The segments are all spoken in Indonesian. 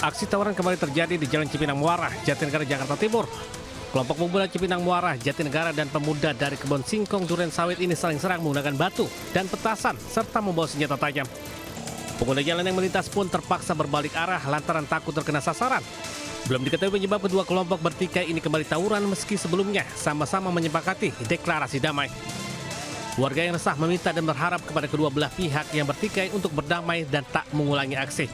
Aksi tawuran kembali terjadi di Jalan Cipinang Muara, Jatinegara, Jakarta Timur. Kelompok pemuda Cipinang Muara, Jatinegara dan pemuda dari kebun singkong duren sawit ini saling serang menggunakan batu dan petasan serta membawa senjata tajam. Pengguna jalan yang melintas pun terpaksa berbalik arah lantaran takut terkena sasaran. Belum diketahui penyebab kedua kelompok bertikai ini kembali tawuran meski sebelumnya sama-sama menyepakati deklarasi damai. Warga yang resah meminta dan berharap kepada kedua belah pihak yang bertikai untuk berdamai dan tak mengulangi aksi.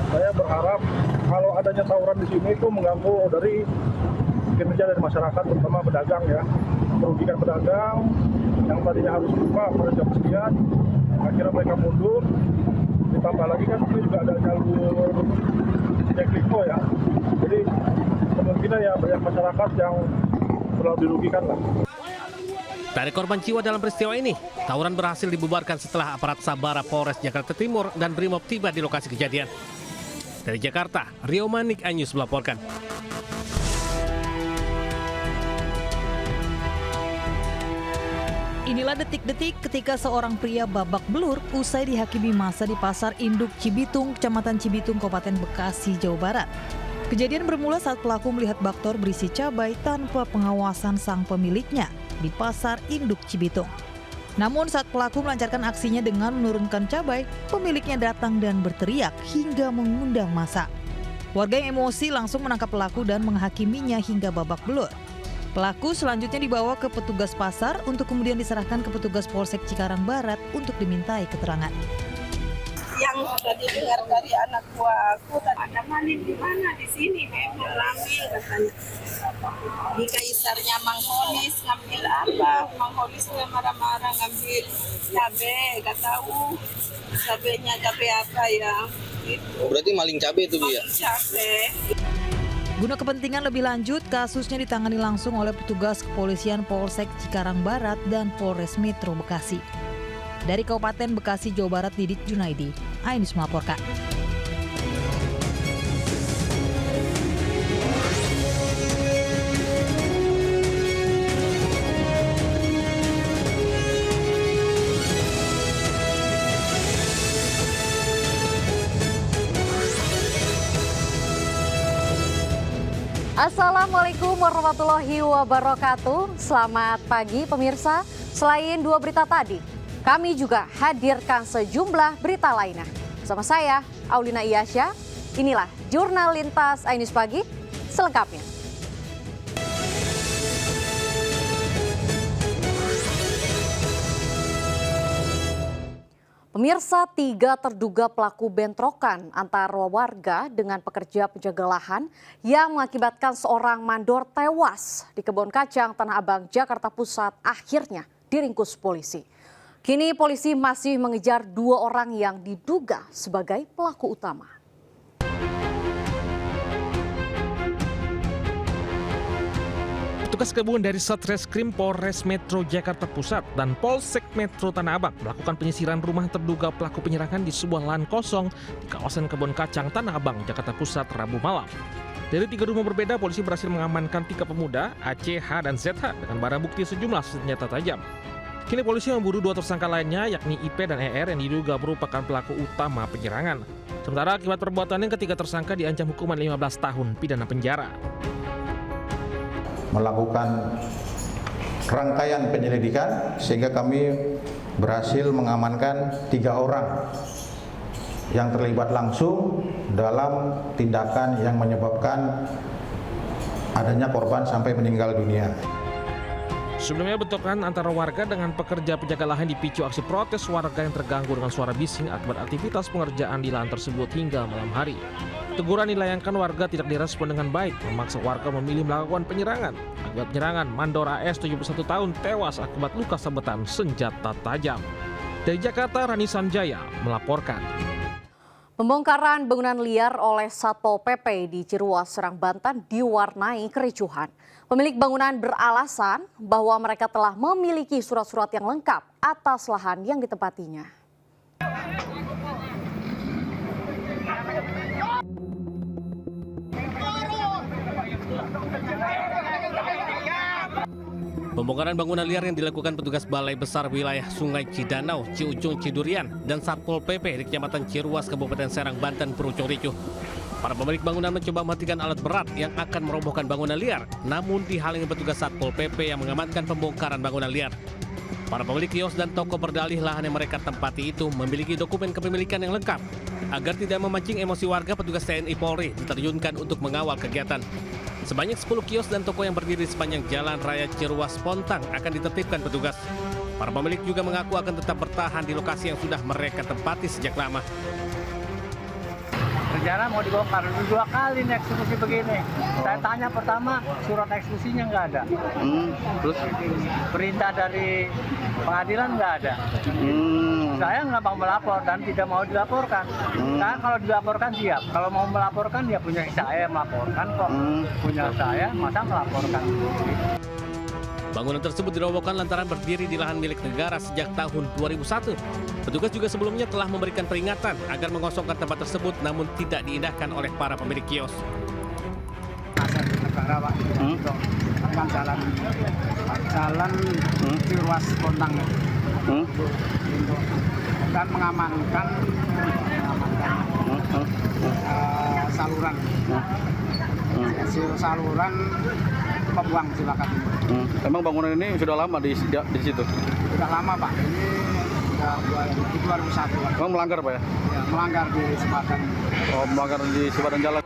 Saya berharap kalau adanya tawuran di sini itu mengganggu dari kinerja dari masyarakat, terutama pedagang ya, merugikan pedagang yang tadinya harus buka pada jam sekian, akhirnya mereka mundur. Ditambah lagi kan itu juga ada jalur Jaklingko ya, jadi kemungkinan ya banyak masyarakat yang terlalu dirugikan lah. Tak ada korban jiwa dalam peristiwa ini. Tawuran berhasil dibubarkan setelah aparat Sabara Polres Jakarta Timur dan Brimob tiba di lokasi kejadian. Dari Jakarta, Rio Manik Anyus melaporkan. Inilah detik-detik ketika seorang pria babak belur usai dihakimi massa di Pasar Induk Cibitung, Kecamatan Cibitung, Kabupaten Bekasi, Jawa Barat. Kejadian bermula saat pelaku melihat baktor berisi cabai tanpa pengawasan sang pemiliknya di Pasar Induk Cibitung. Namun saat pelaku melancarkan aksinya dengan menurunkan cabai, pemiliknya datang dan berteriak hingga mengundang massa. Warga yang emosi langsung menangkap pelaku dan menghakiminya hingga babak belur. Pelaku selanjutnya dibawa ke petugas pasar untuk kemudian diserahkan ke petugas Polsek Cikarang Barat untuk dimintai keterangan. Yang sudah didengar dari anak buah aku, ada maling di mana? Di sini memang lamil katanya. Di kaisarnya Mang Holis ngambil apa? Mang Holisnya marah-marah ngambil cabai, gak tahu cabainya cabai apa ya. Gitu. Berarti maling cabai itu Bu ya? Cabai. Guna kepentingan lebih lanjut, kasusnya ditangani langsung oleh petugas kepolisian Polsek Cikarang Barat dan Polres Metro Bekasi. Dari Kabupaten Bekasi, Jawa Barat, Didik Junaidi, Ainus melaporkan. Assalamualaikum warahmatullahi wabarakatuh. Selamat pagi pemirsa. Selain dua berita tadi, kami juga hadirkan sejumlah berita lainnya. Bersama saya, Aulina Iyasya, inilah Jurnal Lintas Ainus Pagi selengkapnya. Pemirsa, 3 terduga pelaku bentrokan antara warga dengan pekerja penjaga lahan yang mengakibatkan seorang mandor tewas di Kebun Kacang, Tanah Abang, Jakarta Pusat akhirnya diringkus polisi. Kini polisi masih mengejar 2 orang yang diduga sebagai pelaku utama. Petugas gabungan dari Satreskrim Polres Metro Jakarta Pusat dan Polsek Metro Tanah Abang melakukan penyisiran rumah terduga pelaku penyerangan di sebuah lahan kosong di kawasan Kebun Kacang, Tanah Abang, Jakarta Pusat, Rabu malam. Dari 3 rumah berbeda, polisi berhasil mengamankan 3 pemuda, AC, H, dan ZH dengan barang bukti sejumlah senjata tajam. Kini polisi memburu 2 tersangka lainnya, yakni IP dan ER yang diduga merupakan pelaku utama penyerangan. Sementara akibat perbuatannya, ketiga tersangka diancam hukuman 15 tahun pidana penjara. Melakukan rangkaian penyelidikan sehingga kami berhasil mengamankan 3 orang yang terlibat langsung dalam tindakan yang menyebabkan adanya korban sampai meninggal dunia. Sebelumnya bentrokan antara warga dengan pekerja penjaga lahan dipicu aksi protes warga yang terganggu dengan suara bising akibat aktivitas pengerjaan di lahan tersebut hingga malam hari. Teguran dilayangkan warga tidak direspon dengan baik, memaksa warga memilih melakukan penyerangan. Akibat penyerangan, Mandor AS 71 tahun tewas akibat luka sabetan senjata tajam. Dari Jakarta, Rani Sanjaya melaporkan. Pembongkaran bangunan liar oleh Satpol PP di Ciruas, Serang, Banten diwarnai kericuhan. Pemilik bangunan beralasan bahwa mereka telah memiliki surat-surat yang lengkap atas lahan yang ditempatinya. Pembongkaran bangunan liar yang dilakukan petugas Balai Besar Wilayah Sungai Cidanau, Ciujung, Cidurian, dan Satpol PP di Kecamatan Ciruas, Kabupaten Serang, Banten berujung ricuh. Para pemilik bangunan mencoba menghentikan alat berat yang akan merobohkan bangunan liar, namun dihalangi petugas Satpol PP yang mengamankan pembongkaran bangunan liar. Para pemilik kios dan toko berdalih lahan yang mereka tempati itu memiliki dokumen kepemilikan yang lengkap. Agar tidak memancing emosi warga, petugas TNI Polri diterjunkan untuk mengawal kegiatan. Sebanyak 10 kios dan toko yang berdiri sepanjang Jalan Raya Ciruas Pontang akan ditertibkan petugas. Para pemilik juga mengaku akan tetap bertahan di lokasi yang sudah mereka tempati sejak lama. Rencana mau dibongkar 2 kali nih eksekusi begini. Saya tanya pertama, surat eksekusinya nggak ada. Terus Perintah dari pengadilan nggak ada. Saya nggak mau melapor dan tidak mau dilaporkan. Saya kalau dilaporkan siap. Kalau mau melaporkan ya punya saya melaporkan kok. Punya saya masa melaporkan. Bangunan tersebut dirobohkan lantaran berdiri di lahan milik negara sejak tahun 2001. Petugas juga sebelumnya telah memberikan peringatan agar mengosongkan tempat tersebut, namun tidak diindahkan oleh para pemilik kios. Aset negara Pak, kan jalan Ciruas Pontang dan mengamankan saluran pembuang silakan. emang bangunan ini sudah lama di situ? Sudah lama Pak, ini sudah 2001. Emang melanggar Pak ya? Ya, melanggar di sepadan. Oh, melanggar di sepadan jalan.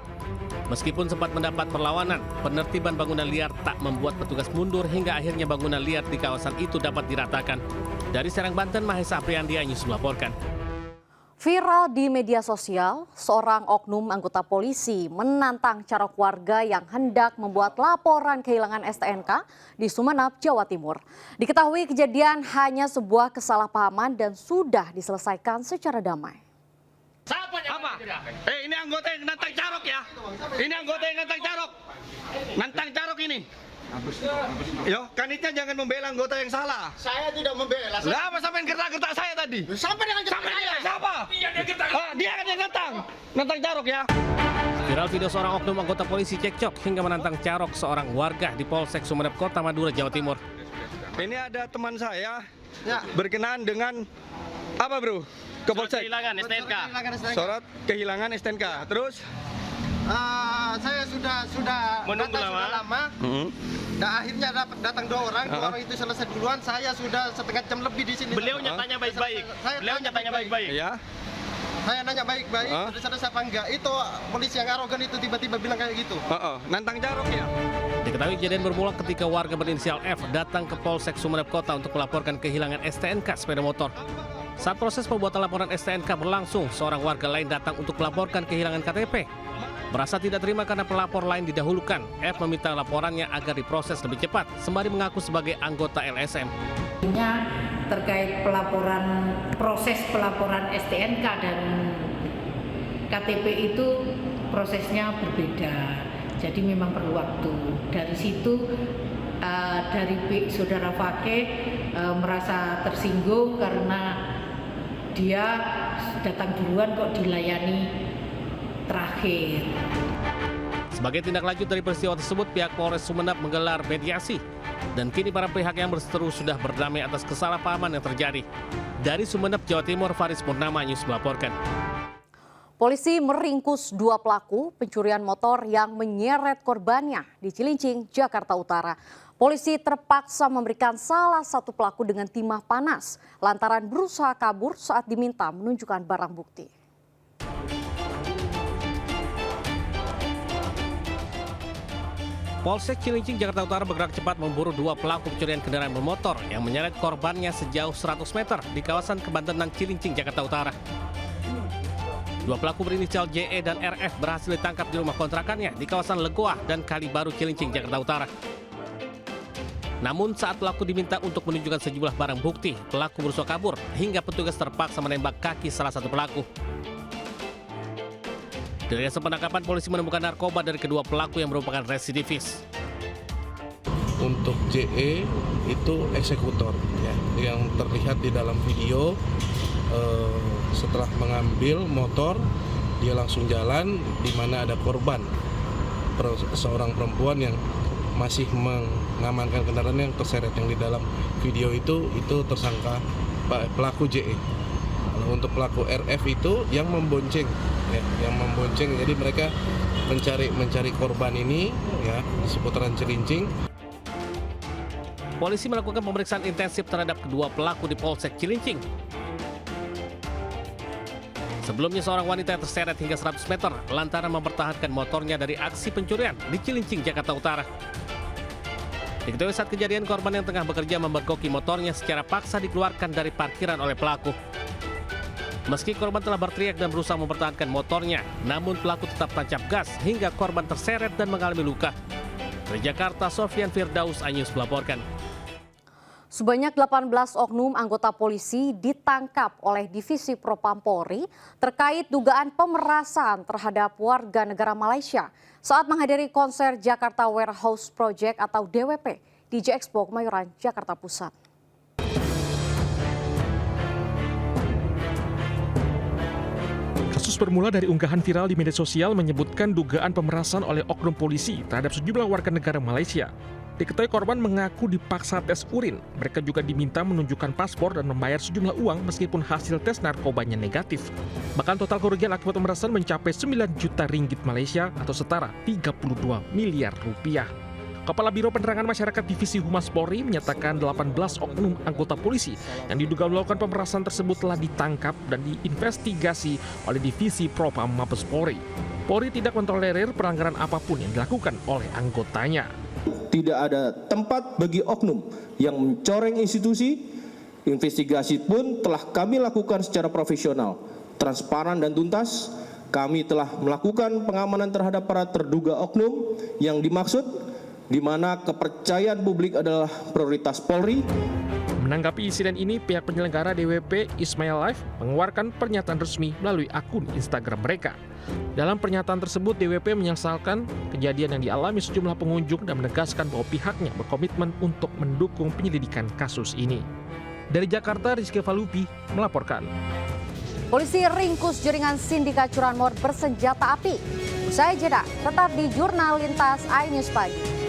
Meskipun sempat mendapat perlawanan, penertiban bangunan liar tak membuat petugas mundur hingga akhirnya bangunan liar di kawasan itu dapat diratakan. Dari Serang, Banten, Mahesa Apriandia News melaporkan. Viral di media sosial, seorang oknum anggota polisi menantang carok warga yang hendak membuat laporan kehilangan STNK di Sumeneb, Jawa Timur. Diketahui kejadian hanya sebuah kesalahpahaman dan sudah diselesaikan secara damai. Apa? Ini anggota yang nantang carok ya. Ini anggota yang nantang carok. Nantang carok ini. Yo, kanitnya jangan membela anggota yang salah. Saya tidak membela. Lah, apa sampai gertak-gertak saya tadi? Sampai dengan gertak saya. Siapa? Dia kan yang nantang carok ya. Viral video seorang oknum anggota polisi cekcok hingga menantang carok seorang warga di Polsek Sumeneb, Kota Madura, Jawa Timur. Ini ada teman saya berkenaan dengan apa bro? Ke Polsek. Kehilangan STNK. Surat kehilangan STNK. Terus? Saya sudah menunggu lama. Dan akhirnya datang 2 orang. 2 orang itu selesai duluan. Saya sudah setengah jam lebih di sini. Beliau nyatanya baik-baik. Ya. Saya nanya baik-baik. Sudah selesai apa enggak? Itu polisi yang arogan itu tiba-tiba bilang kayak gitu. Nantang carok ya. Diketahui kejadian bermula ketika warga berinisial F datang ke Polsek Sumeneb Kota untuk melaporkan kehilangan STNK sepeda motor. Saat proses pembuatan laporan STNK berlangsung, seorang warga lain datang untuk melaporkan kehilangan KTP. Merasa tidak terima karena pelapor lain didahulukan, F meminta laporannya agar diproses lebih cepat, sembari mengaku sebagai anggota LSM. Terkait proses pelaporan STNK dan KTP itu prosesnya berbeda, jadi memang perlu waktu. Dari situ dari saudara Fakih merasa tersinggung karena dia datang duluan kok dilayani terakhir. Sebagai tindak lanjut dari peristiwa tersebut, pihak Polres Sumeneb menggelar mediasi. Dan kini para pihak yang berseteru sudah berdamai atas kesalahpahaman yang terjadi. Dari Sumeneb, Jawa Timur, Faris Purnama News melaporkan. Polisi meringkus 2 pelaku pencurian motor yang menyeret korbannya di Cilincing, Jakarta Utara. Polisi terpaksa memberikan salah satu pelaku dengan timah panas lantaran berusaha kabur saat diminta menunjukkan barang bukti. Polsek Cilincing, Jakarta Utara bergerak cepat memburu 2 pelaku pencurian kendaraan bermotor yang menyeret korbannya sejauh 100 meter di kawasan Kebantenan Cilincing, Jakarta Utara. 2 pelaku berinisial JE dan RF berhasil ditangkap di rumah kontrakannya di kawasan Legoah dan Kalibaru, Cilincing, Jakarta Utara. Namun saat pelaku diminta untuk menunjukkan sejumlah barang bukti, pelaku berusaha kabur hingga petugas terpaksa menembak kaki salah satu pelaku. Dari hasil penangkapan, polisi menemukan narkoba dari kedua pelaku yang merupakan residivis. Untuk JE itu eksekutor ya, yang terlihat di dalam video. Setelah mengambil motor, dia langsung jalan di mana ada korban, seorang perempuan yang masih mengamankan kendaraan yang terseret. Yang di dalam video itu tersangka pelaku JE. Untuk pelaku RF itu yang membonceng ya, yang membonceng. Jadi mereka mencari korban ini ya di seputaran Cilincing. Polisi melakukan pemeriksaan intensif terhadap kedua pelaku di Polsek Cilincing. Sebelumnya seorang wanita terseret hingga 100 meter lantaran mempertahankan motornya dari aksi pencurian di Cilincing, Jakarta Utara. Diketahui saat kejadian, korban yang tengah bekerja memergoki motornya secara paksa dikeluarkan dari parkiran oleh pelaku. Meski korban telah berteriak dan berusaha mempertahankan motornya, namun pelaku tetap tancap gas hingga korban terseret dan mengalami luka. Dari Jakarta, Sofyan Firdaus, iNews melaporkan. Sebanyak 18 oknum anggota polisi ditangkap oleh Divisi Propam Polri terkait dugaan pemerasan terhadap warga negara Malaysia saat menghadiri konser Jakarta Warehouse Project atau DWP di J-Expo Kemayoran, Jakarta Pusat. Kasus bermula dari unggahan viral di media sosial menyebutkan dugaan pemerasan oleh oknum polisi terhadap sejumlah warga negara Malaysia. Diketahui korban mengaku dipaksa tes urin. Mereka juga diminta menunjukkan paspor dan membayar sejumlah uang meskipun hasil tes narkobanya negatif. Bahkan total kerugian akibat pemerasan mencapai 9 juta ringgit Malaysia atau setara 32 miliar rupiah. Kepala Biro Penerangan Masyarakat Divisi Humas Polri menyatakan 18 oknum anggota polisi yang diduga melakukan pemerasan tersebut telah ditangkap dan diinvestigasi oleh Divisi Propam Mabes Polri. Polri tidak mentolerir pelanggaran apapun yang dilakukan oleh anggotanya. Tidak ada tempat bagi oknum yang mencoreng institusi. Investigasi pun telah kami lakukan secara profesional, transparan dan tuntas. Kami telah melakukan pengamanan terhadap para terduga oknum yang dimaksud, di mana kepercayaan publik adalah prioritas Polri. Menanggapi insiden ini, pihak penyelenggara DWP Ismail Live mengeluarkan pernyataan resmi melalui akun Instagram mereka. Dalam pernyataan tersebut, DWP menyesalkan kejadian yang dialami sejumlah pengunjung dan menegaskan bahwa pihaknya berkomitmen untuk mendukung penyelidikan kasus ini. Dari Jakarta, Rizky Falupi melaporkan. Polisi ringkus jaringan sindikat curanmor bersenjata api. Usai jeda, tetap di Jurnal Lintas iNews Pagi.